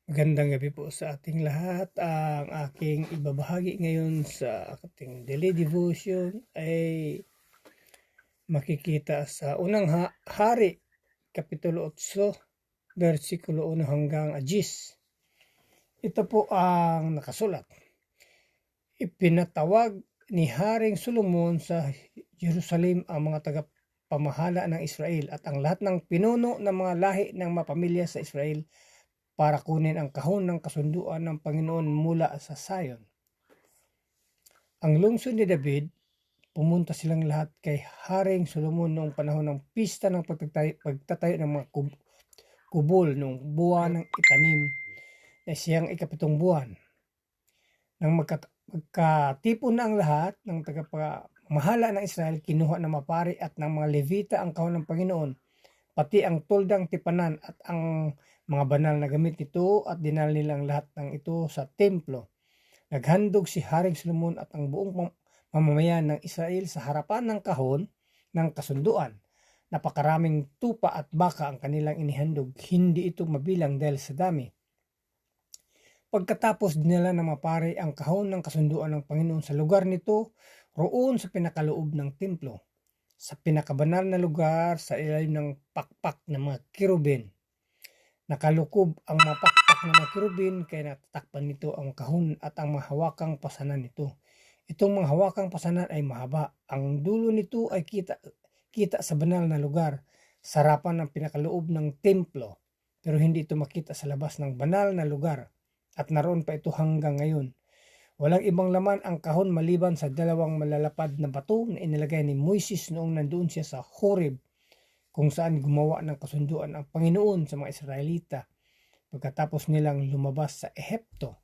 Magandang gabi po sa ating lahat. Ang aking ibabahagi ngayon sa ating daily devotion ay makikita sa unang hari, Kapitulo 8, versikulo 1 hanggang 10. Ito po ang nakasulat. Ipinatawag ni Haring Solomon sa Jerusalem ang mga tagapamahala ng Israel at ang lahat ng pinuno ng mga lahi ng mapamilya sa Israel para kunin ang kahon ng kasunduan ng Panginoon mula sa Zion. Ang lungsod ni David, pumunta silang lahat kay Haring Solomon noong panahon ng pista ng pagtatayo ng mga kubol noong buwan ng itanim na siyang ikapitong buwan. Nang magkatipon na ang lahat ng tagapamahala ng Israel, kinuha ng mapari at ng mga Levita ang kahon ng Panginoon, pati ang tuldang tipanan at ang mga banal na gamit nito at dinala nilang lahat ng ito sa templo. Naghandog si Haring Solomon at ang buong mamamayan ng Israel sa harapan ng kahon ng kasunduan. Napakaraming tupa at baka ang kanilang inihandog, hindi ito mabilang dahil sa dami. Pagkatapos dinala ng mapare ang kahon ng kasunduan ng Panginoon sa lugar nito, roon sa pinakaloob ng templo, sa pinakabanal na lugar sa ilalim ng pakpak ng mga kirubin. Nakalukob ang mga pakpak ng mga kirubin kaya natatakpan nito ang kahon at ang mahawakang pasanan nito. Itong mga hawakang pasanan ay mahaba. Ang dulo nito ay kita sa banal na lugar, sa harapan ng pinakaloob ng templo, pero hindi ito makita sa labas ng banal na lugar. At naroon pa ito hanggang ngayon. Walang ibang laman ang kahon maliban sa dalawang malalapad na bato na inilagay ni Moises noong nandoon siya sa Horeb, kung saan gumawa ng kasunduan ang Panginoon sa mga Israelita pagkatapos nilang lumabas sa Ehipto.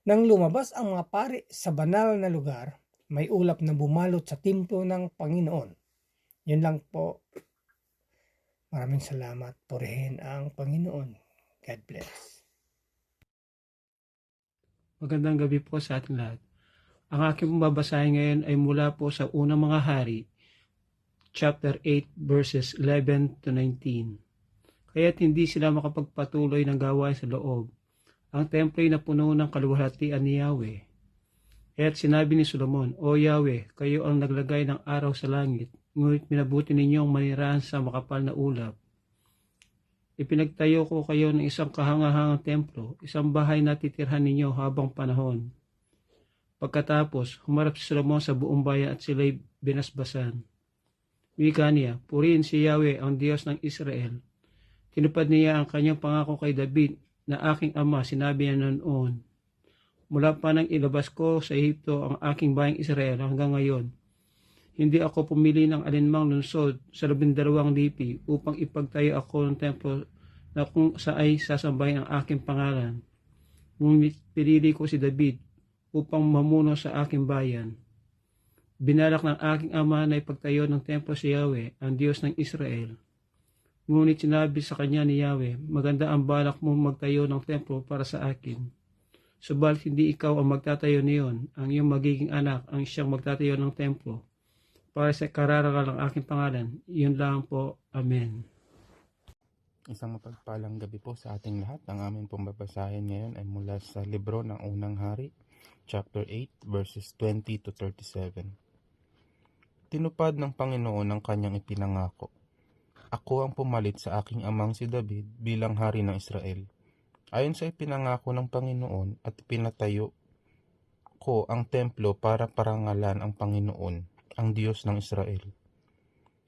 Nang lumabas ang mga pari sa banal na lugar, may ulap na bumalot sa templo ng Panginoon. Yun lang po. Maraming salamat. Purihin ang Panginoon. God bless. Magandang gabi po sa ating lahat. Ang aking babasahin ngayon ay mula po sa unang mga hari, chapter 8, verses 11 to 19. Kaya't hindi sila makapagpatuloy ng gawain sa loob. Ang templo ay napuno ng kaluwalhatian ni Yahweh. Kaya't sinabi ni Solomon, O Yahweh, kayo ang naglagay ng araw sa langit, ngunit minabuti ninyong manirahan sa makapal na ulap. Ipinagtayo ko kayo ng isang kahangahangang templo, isang bahay na titirhan ninyo habang panahon. Pagkatapos, humarap si Solomon sa buong bayan at sila'y binasbasan. Wika niya, purihin si Yahweh ang Diyos ng Israel. Tinupad niya ang kanyang pangako kay David na aking ama, sinabi niya noon. Mula pa nang ilabas ko sa Ehipto ang aking bayang Israel hanggang ngayon, hindi ako pumili ng alinmang lungsod sa 12 lipi upang ipagtayo ako ng templo na kung saay sasambahin ang aking pangalan. Ngunit pinili ko si David upang mamuno sa aking bayan. Binalak ng aking ama na ipagtayo ng templo si Yahweh, ang Diyos ng Israel. Ngunit sinabi sa kanya ni Yahweh, maganda ang balak mo magtayo ng templo para sa akin. Subalit hindi ikaw ang magtatayo niyon, ang iyong magiging anak ang siyang magtatayo ng templo para sa kararangal ng aking pangalan. Iyon lang po. Amen. Isang mapagpalang gabi po sa ating lahat. Ang aming pong babasahin ngayon ay mula sa libro ng unang hari, chapter 8, verses 20 to 37. Tinupad ng Panginoon ang kanyang ipinangako. Ako ang pumalit sa aking amang si David bilang hari ng Israel. Ayon sa ipinangako ng Panginoon at pinatayo ko ang templo para parangalan ang Panginoon, ang Diyos ng Israel.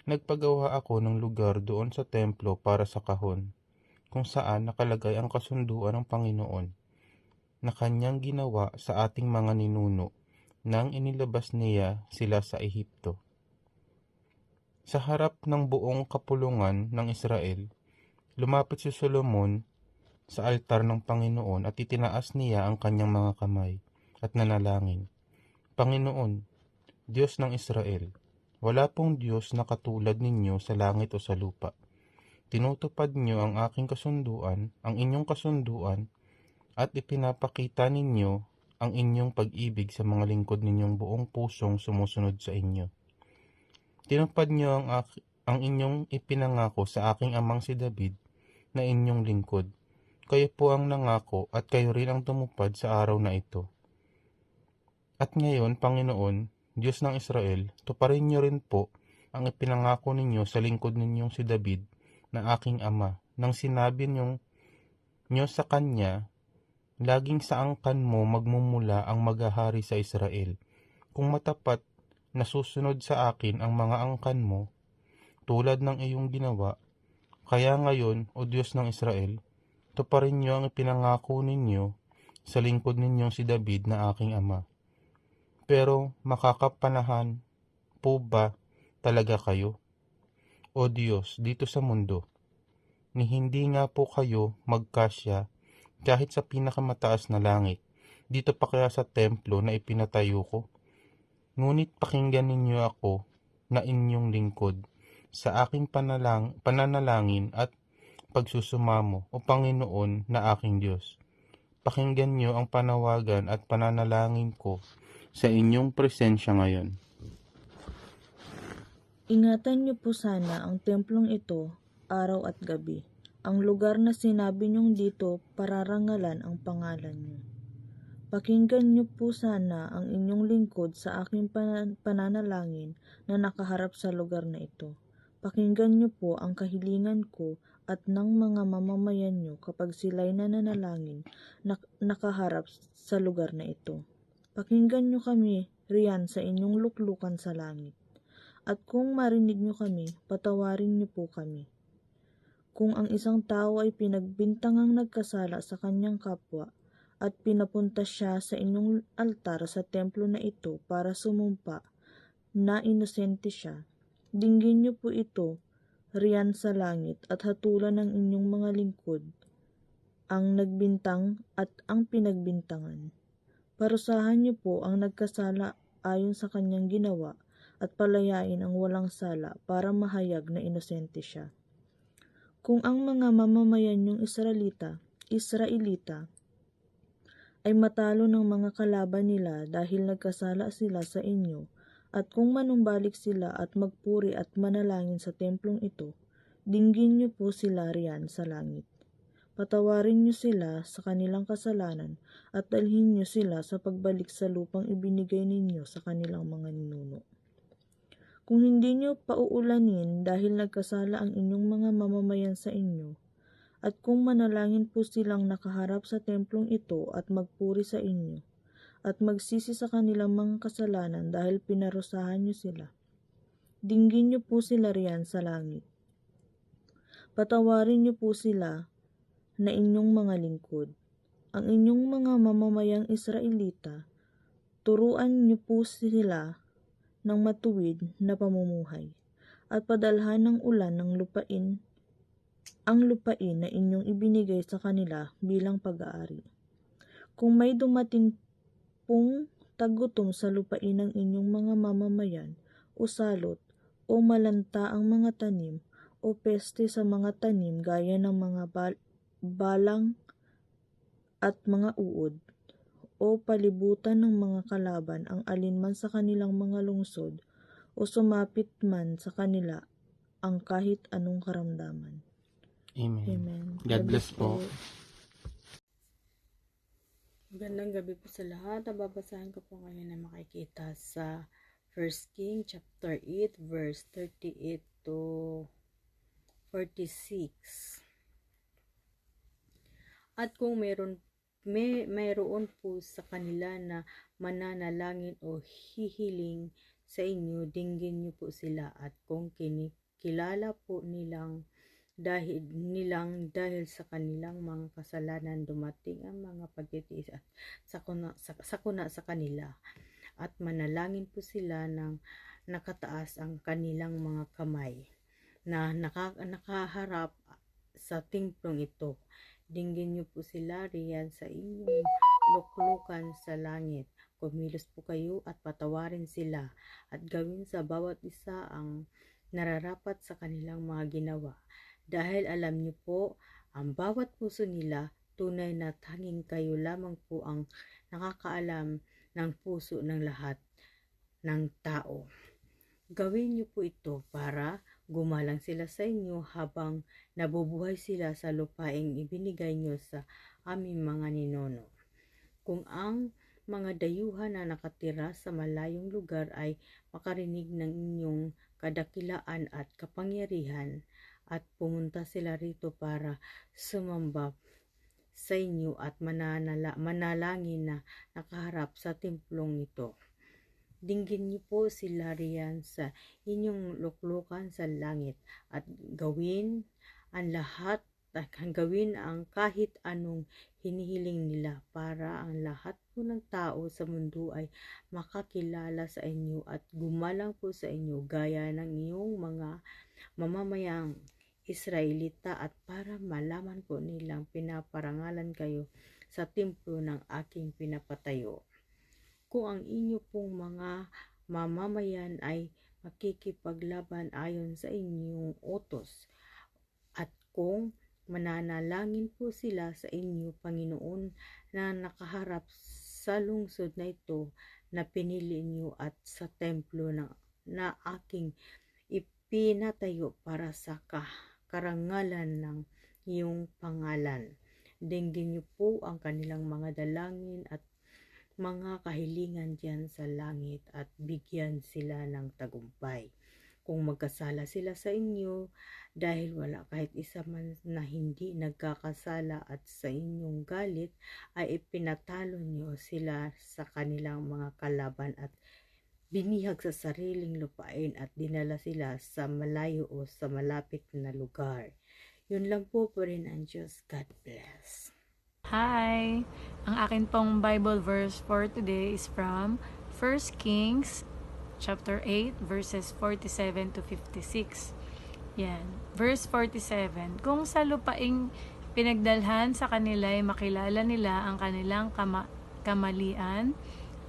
Nagpagawa ako ng lugar doon sa templo para sa kahon, kung saan nakalagay ang kasunduan ng Panginoon na kanyang ginawa sa ating mga ninuno nang inilabas niya sila sa Ehipto. Sa harap ng buong kapulungan ng Israel, lumapit si Solomon sa altar ng Panginoon at itinaas niya ang kanyang mga kamay at nanalangin. Panginoon, Diyos ng Israel, wala pong Diyos na katulad ninyo sa langit o sa lupa. Tinutupad niyo ang aking kasunduan, ang inyong kasunduan, at ipinapakita ninyo ang inyong pag-ibig sa mga lingkod ninyong buong pusong sumusunod sa inyo. Tinupad niyo ang inyong ipinangako sa aking amang si David na inyong lingkod, kayo po ang nangako at kayo rin ang tumupad sa araw na ito. At ngayon, Panginoon, Diyos ng Israel, tuparin niyo rin po ang ipinangako ninyo sa lingkod ninyong si David na aking ama, nang sinabi niyo sa kanya, laging sa angkan mo magmumula ang maghahari sa Israel. Kung matapat na susunod sa akin ang mga angkan mo, tulad ng iyong ginawa, kaya ngayon, O Diyos ng Israel, tuparin niyo ang ipinangako ninyo sa lingkod ninyong si David na aking ama. Pero makakapanahan po ba talaga kayo, O Diyos, dito sa mundo, ni hindi nga po kayo magkasya kahit sa pinakamataas na langit, dito pa kaya sa templo na ipinatayo ko? Ngunit pakinggan ninyo ako na inyong lingkod sa aking pananalangin at pagsusumamo, O Panginoon na aking Diyos. Pakinggan niyo ang panawagan at pananalangin ko sa inyong presensya ngayon. Ingatan niyo po sana ang templong ito araw at gabi, ang lugar na sinabi niyong dito pararangalan ang pangalan niyo. Pakinggan niyo po sana ang inyong lingkod sa aking pananalangin na nakaharap sa lugar na ito. Pakinggan niyo po ang kahilingan ko at ng mga mamamayan niyo kapag sila'y nananalangin na nakaharap sa lugar na ito. Pakinggan niyo kami riyan sa inyong luklukan sa langit. At kung marinig niyo kami, patawarin niyo po kami. Kung ang isang tao ay pinagbintangang nagkasala sa kanyang kapwa at pinapunta siya sa inyong altar sa templo na ito para sumumpa na inosente siya, dinggin niyo po ito riyan sa langit at hatulan ng inyong mga lingkod, ang nagbintang at ang pinagbintangan. Parusahan niyo po ang nagkasala ayon sa kanyang ginawa at palayain ang walang sala para mahayag na inosente siya. Kung ang mga mamamayan niyong Israelita ay matalo ng mga kalaban nila dahil nagkasala sila sa inyo, at kung manumbalik sila at magpuri at manalangin sa templong ito, dinggin niyo po sila riyan sa langit. Patawarin niyo sila sa kanilang kasalanan at dalhin niyo sila sa pagbalik sa lupang ibinigay ninyo sa kanilang mga ninuno. Kung hindi niyo pauulanin dahil nagkasala ang inyong mga mamamayan sa inyo, at kung manalangin po silang nakaharap sa templong ito at magpuri sa inyo, at magsisi sa kanilang mga kasalanan dahil pinarusahan niyo sila, dinggin niyo po sila riyan sa langit. Patawarin niyo po sila na inyong mga lingkod. Ang inyong mga mamamayang Israelita, turuan niyo po sila ng matuwid na pamumuhay, at padalhan ng ulan ng ang lupain na inyong ibinigay sa kanila bilang pag-aari. Kung may dumating pong tagutom sa lupain ng inyong mga mamamayan, o salot, o malanta ang mga tanim, o peste sa mga tanim gaya ng mga balang at mga uod, o palibutan ng mga kalaban ang alinman sa kanilang mga lungsod, o sumapit man sa kanila ang kahit anong karamdaman. Amen. Amen. God bless po. Magandang gabi po sa lahat. Babasahin ko po ngayon na makikita sa 1 King chapter 8 verse 38 to 46. At kung mayroon po sa kanila na mananalangin o hihiling sa inyo, dinggin niyo po sila, at kung kilala po nilang dahil sa kanilang mga kasalanan dumating ang mga pagtitiis at sakuna sa kanila, at manalangin po sila ng nakataas ang kanilang mga kamay na nakaharap sa templong ito, dinggin niyo po sila riyan sa inyong luklukan sa langit. Kumilos po kayo at patawarin sila, at gawin sa bawat isa ang nararapat sa kanilang mga ginawa. Dahil alam niyo po, ang bawat puso nila, tunay na tanging kayo lamang po ang nakakaalam ng puso ng lahat ng tao. Gawin niyo po ito para gumalang sila sa inyo habang nabubuhay sila sa lupaing ibinigay nyo sa aming mga ninuno. Kung ang mga dayuhan na nakatira sa malayong lugar ay makarinig ng inyong kadakilaan at kapangyarihan at pumunta sila rito para sumamba sa inyo at manalangin na nakaharap sa templong ito. Dinggin niyo po sila riyan sa inyong luklukan sa langit at gawin ang kahit anong hinihiling nila para ang lahat po ng tao sa mundo ay makakilala sa inyo at gumalang po sa inyo gaya ng iyong mga mamamayang Israelita at para malaman po nilang pinaparangalan kayo sa templo ng aking pinapatayo. Kung ang inyo pong mga mamamayan ay makikipaglaban ayon sa inyong utos at kung mananalangin po sila sa inyo, Panginoon, na nakaharap sa lungsod na ito na pinili niyo at sa templo na aking ipinatayo para sa karangalan ng iyong pangalan. Dinggin niyo po ang kanilang mga dalangin at mga kahilingan diyan sa langit at bigyan sila ng tagumpay. Kung magkasala sila sa inyo dahil wala kahit isa man na hindi nagkakasala at sa inyong galit ay ipinatalo niyo sila sa kanilang mga kalaban at binihag sa sariling lupain at dinala sila sa malayo o sa malapit na lugar. Yun lang po rin ang Diyos. God bless. Hi! Ang akin pong Bible verse for today is from 1 Kings chapter 8 verses 47 to 56. Yan. Verse 47. Kung sa lupaing pinagdalhan sa kanila ay makilala nila ang kanilang kamalian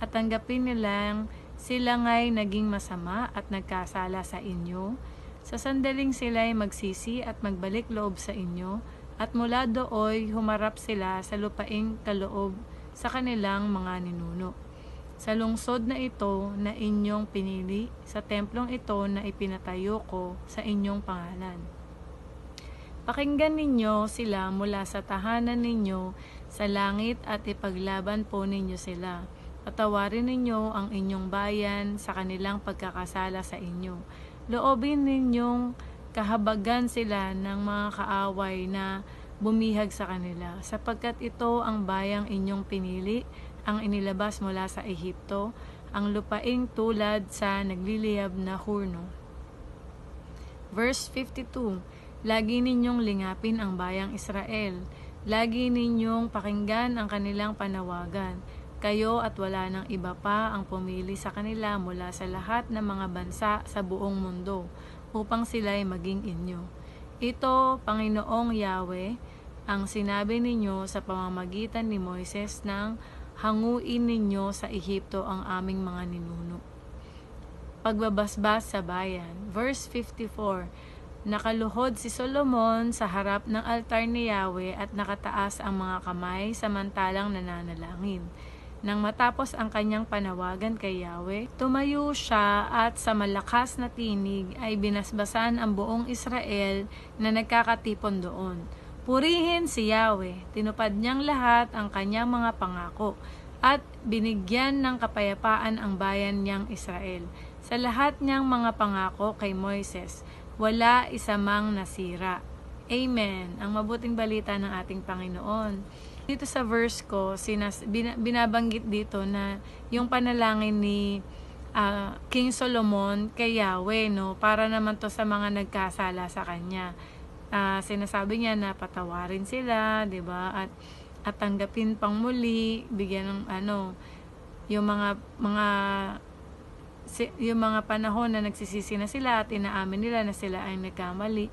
at tanggapin nilang sila nga'y naging masama at nagkasala sa inyo, sa sandaling sila ay magsisi at magbalik loob sa inyo, at mula dooy humarap sila sa lupaing kaloob sa kanilang mga ninuno. Sa lungsod na ito na inyong pinili, sa templong ito na ipinatayo ko sa inyong pangalan. Pakinggan ninyo sila mula sa tahanan ninyo sa langit at ipaglaban po ninyo sila. Patawarin ninyo ang inyong bayan sa kanilang pagkakasala sa inyo. Loobin ninyong kahabagan sila ng mga kaaway na bumihag sa kanila, sapagkat ito ang bayang inyong pinili, ang inilabas mula sa Ehipto, ang lupaing tulad sa nagliliyab na hurno. Verse 52. Lagi ninyong lingapin ang bayang Israel. Lagi ninyong pakinggan ang kanilang panawagan. Kayo at wala ng iba pa ang pumili sa kanila mula sa lahat ng mga bansa sa buong mundo upang sila'y maging inyo. Ito, Panginoong Yahweh, ang sinabi ninyo sa pamamagitan ni Moises nang hanguin ninyo sa Ehipto ang aming mga ninuno. Pagbabasbas sa bayan. Verse 54. Nakaluhod si Solomon sa harap ng altar ni Yahweh at nakataas ang mga kamay samantalang nananalangin. Nang matapos ang kanyang panawagan kay Yahweh, tumayo siya at sa malakas na tinig ay binasbasan ang buong Israel na nagkakatipon doon. Purihin si Yahweh, tinupad niyang lahat ang kanyang mga pangako at binigyan ng kapayapaan ang bayan niyang Israel. Sa lahat niyang mga pangako kay Moises, wala isa mang nasira. Amen. Ang mabuting balita ng ating Panginoon. Dito sa verse ko, binabanggit dito na yung panalangin ni King Solomon kay Yahweh, no, para naman to sa mga nagkasala sa kanya. Sinasabi niya na patawarin sila, 'di ba? At tanggapin pang muli, bigyan ng yung mga panahon na nagsisisi na sila at inaamin nila na sila ay nagkamali.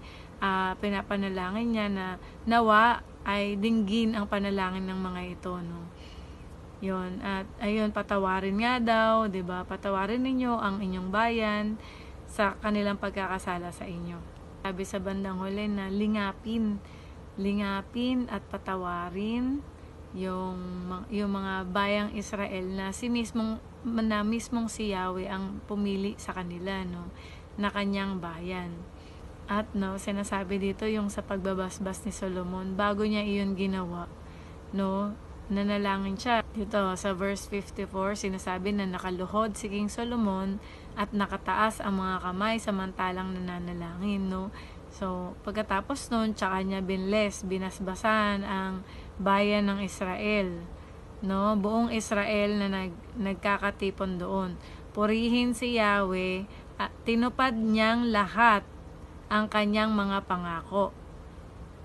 Pinapanalangin niya na nawa ay dinggin ang panalangin ng mga ito, no. Yun, at ayun, patawarin nga daw, 'di ba? Patawarin ninyo ang inyong bayan sa kanilang pagkakasala sa inyo. Sabi sa bandang huli na lingapin at patawarin yung mga bayang Israel na mismong si Yahweh ang pumili sa kanila, no, na kanyang bayan. At sinasabi dito yung sa pagbabasbas ni Solomon, bago niya iyon ginawa, nanalangin siya. Dito sa verse 54, sinasabi na nakaluhod si King Solomon at nakataas ang mga kamay samantalang nananalangin, So, pagkatapos nun, tsaka niya binasbasan ang bayan ng Israel, buong Israel na nagkakatipon doon. Purihin si Yahweh at tinupad niyang lahat ang kanyang mga pangako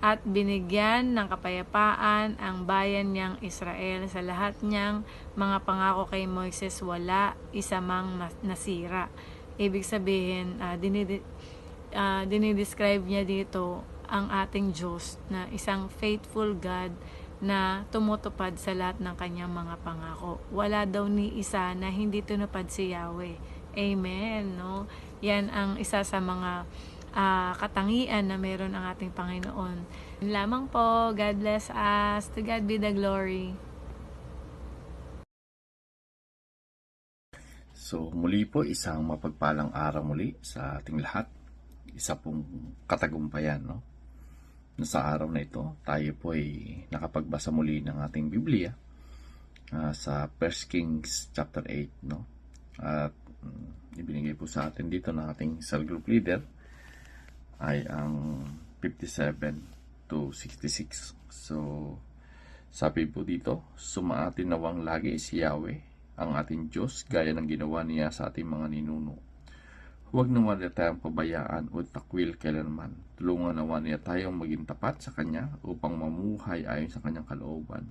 at binigyan ng kapayapaan ang bayan niyang Israel. Sa lahat niyang mga pangako kay Moises, wala isa mang nasira. Ibig sabihin, dinidescribe niya dito ang ating Diyos na isang faithful God na tumutupad sa lahat ng kanyang mga pangako. Wala daw ni isa na hindi tinupad si Yahweh. Amen, Yan ang isa sa mga katangian na meron ang ating Panginoon. Yun lamang po. God bless us. To God be the glory. So muli po, isang mapagpalang araw muli sa ating lahat. Isa pong katagumpayan, Sa araw na ito, tayo po ay nakapagbasa muli ng ating Biblia sa 1 Kings chapter 8, At ibinigay po sa atin dito ng ating cell group leader ay ang 57 to 66. So, sabi po dito, sumaatin nawang lagi si Yahweh, ang ating Diyos, gaya ng ginawa niya sa ating mga ninuno. Huwag naman niya tayong pabayaan o takwil kailanman. Tulungan naman niya tayong maging tapat sa Kanya upang mamuhay ayon sa Kanyang kalooban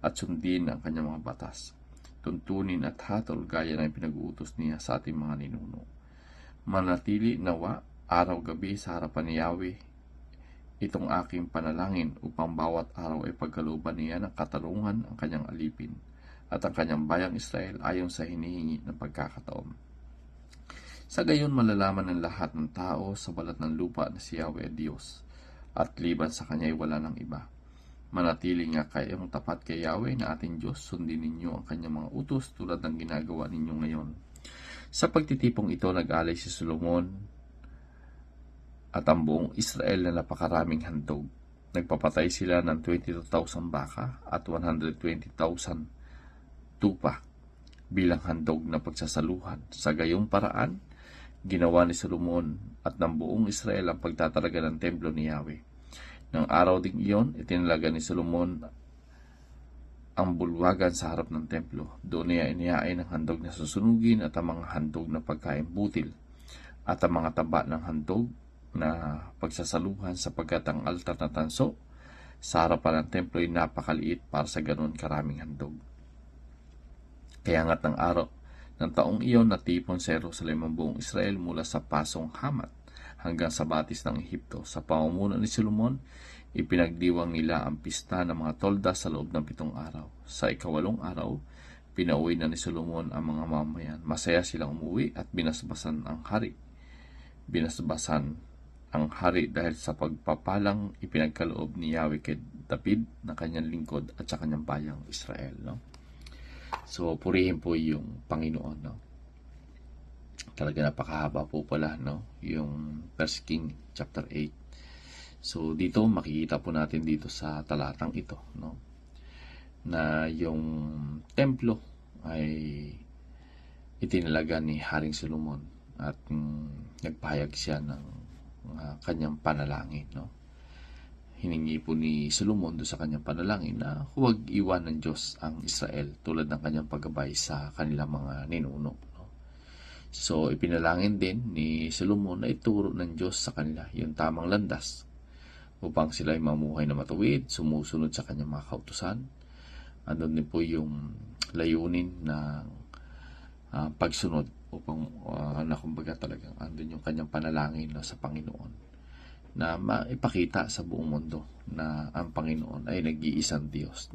at sundin ang Kanyang mga batas. Tuntunin at hatol gaya ng pinag-uutos niya sa ating mga ninuno. Manatili nawa araw-gabi sa harapan ni Yahweh itong aking panalangin upang bawat araw ay pagkalooban niya ng katarungan ang Kanyang alipin at ang Kanyang bayang Israel ayon sa hinihingi ng pagkakataon. Sa gayon malalaman ng lahat ng tao sa balat ng lupa na si Yahweh ay Diyos, at liban sa Kanya ay wala ng iba. Manatili nga kayong tapat kay Yahweh na ating Diyos, sundin ninyo ang Kanyang mga utos tulad ng ginagawa ninyo ngayon. Sa pagtitipong ito nag-alay si Solomon at ang buong Israel na napakaraming handog. Nagpapatay sila ng 22,000 baka at 120,000 tupa bilang handog na pagsasaluhan. Sa gayong paraan, ginawa ni Solomon at ng buong Israel ang pagtatalaga ng templo ni Yahweh. Nang araw ding iyon, itinalaga ni Solomon ang bulwagan sa harap ng templo. Doon niya inihain ang handog na susunugin at ang mga handog na pagkain butil at ang mga taba ng handog na pagsasaluhan, sapagkat ang altar na tanso sa harapan ng templo ay napakaliit para sa ganoon karaming handog. Kaya nga't ng araw ng taong iyon natipon sa Jerusalem ang buong Israel mula sa pasong Hamat hanggang sa batis ng Ehipto. Sa pamumuno ni Solomon, ipinagdiwang nila ang pista ng mga tolda sa loob ng 7 araw. Sa 8 araw, pinauwi na ni Solomon ang mga mamayan. Masaya silang umuwi at binasbasan ang hari. Binasbasan ang hari dahil sa pagpapalang ipinagkaloob ni Yahweh kay David na kanyang lingkod at sa kanyang bayang Israel, So, purihin po yung Panginoon, Talaga napakahaba po pala, yung 1 King chapter 8. So, dito makikita po natin dito sa talatang ito, na yung templo ay itinalaga ni Haring Solomon at nagpahayag siya ng kanyang panalangin, Hiningi po ni Solomon doon sa kanyang panalangin na huwag iwan ng Diyos ang Israel tulad ng kanyang paggabay sa kanilang mga ninuno. So, ipinalangin din ni Solomon na ituro ng Diyos sa kanila yung tamang landas upang sila ay mamuhay na matuwid, sumusunod sa kanyang mga kautusan. Andun din po yung layunin ng pagsunod upang kumbaga talagang andun yung kanyang panalangin sa Panginoon, na maipakita sa buong mundo na ang Panginoon ay nag-iisang Diyos.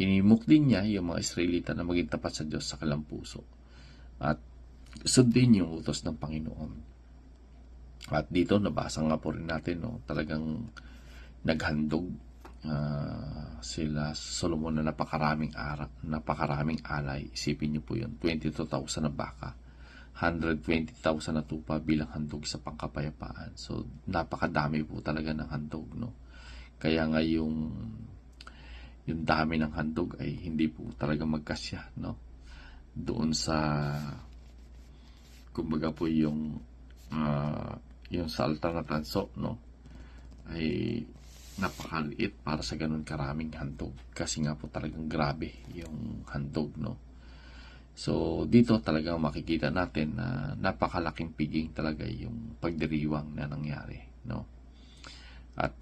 Hinimok din niya yung mga Israelita na maging tapat sa Diyos sa kanilang puso at sundin yung utos ng Panginoon. At dito nabasa nga po rin natin, talagang naghandog sila Solomon na napakaraming alay. Isipin niyo po yun, 22,000 na baka 120,000 na tupa bilang handog sa pangkapayapaan. So, napakadami po talaga ng handog, no? Kaya nga yung dami ng handog ay hindi po talaga magkasya, no? Doon sa, kumbaga po yung sa altar na tanso, no? Ay napakaliit para sa ganun karaming handog. Kasi nga po talagang grabe yung handog, no? So, dito talaga makikita natin na napakalaking piging talaga yung pagdiriwang na nangyari, no? At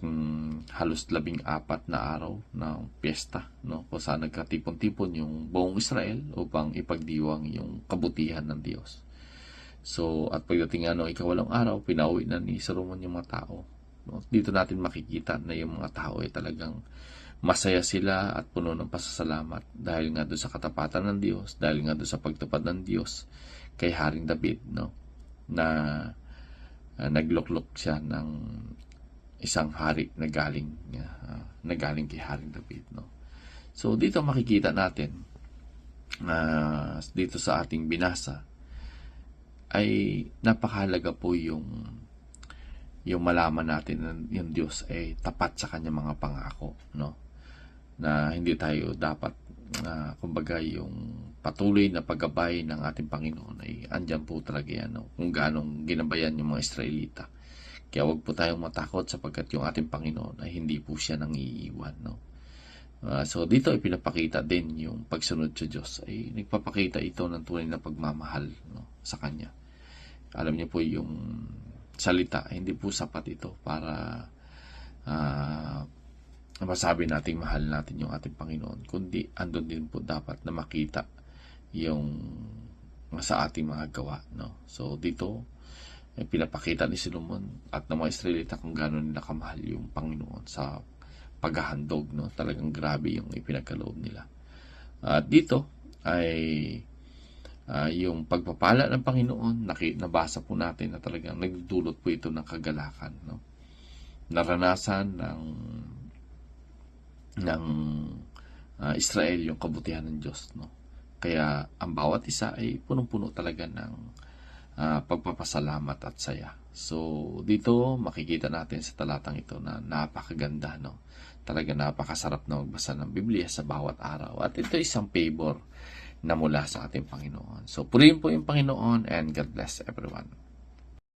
halos 14 na araw ng piyesta, no? Kung saan nagkatipon-tipon yung buong Israel upang ipagdiwang yung kabutihan ng Diyos. So, at pagdating nga ng ikawalong araw, pinauwi na ni Solomon yung mga tao. No? Dito natin makikita na yung mga tao ay talagang masaya sila at puno ng pasasalamat dahil nga doon sa katapatan ng Diyos, dahil nga doon sa pagtupad ng Diyos kay Haring David, no? Na nagluklok siya ng isang hari na galing kay Haring David, no? So dito makikita natin dito sa ating binasa ay napakahalaga po yung malaman natin na yung Diyos ay tapat sa kanyang mga pangako, no? Na hindi tayo dapat kumbaga yung patuloy na paggabay ng ating Panginoon ay andyan po talaga yan, no? Kung gaano ginabayan yung mga Israelita. Kaya wag po tayong matakot sapagkat yung ating Panginoon ay hindi po siya nangiiwan, no? So dito ay pinapakita din yung pagsunod sa Diyos, ay nagpapakita ito ng tunay na pagmamahal, no, sa Kanya. Alam niyo po yung salita, hindi po sapat ito para masabi nating mahal natin yung ating Panginoon, kundi andun din po dapat na makita yung sa ating mga gawa, no? So dito pinapakita ni Solomon at ng mga Israelita kung gaano nila kamahal yung Panginoon sa paghahandog, no? Talagang grabe yung ipinagkaloob nila. At dito ay yung pagpapala ng Panginoon, nabasa po natin na talagang nagdudulot po ito ng kagalakan, no? Naranasan ng Israel yung kabutihan ng Diyos, no? Kaya ang bawat isa ay punong-puno talaga ng pagpapasalamat at saya. So dito makikita natin sa talatang ito na napakaganda, no? Talaga napakasarap na magbasa ng Biblia sa bawat araw. At ito isang favor na mula sa ating Panginoon. So purihin po yung Panginoon and God bless everyone.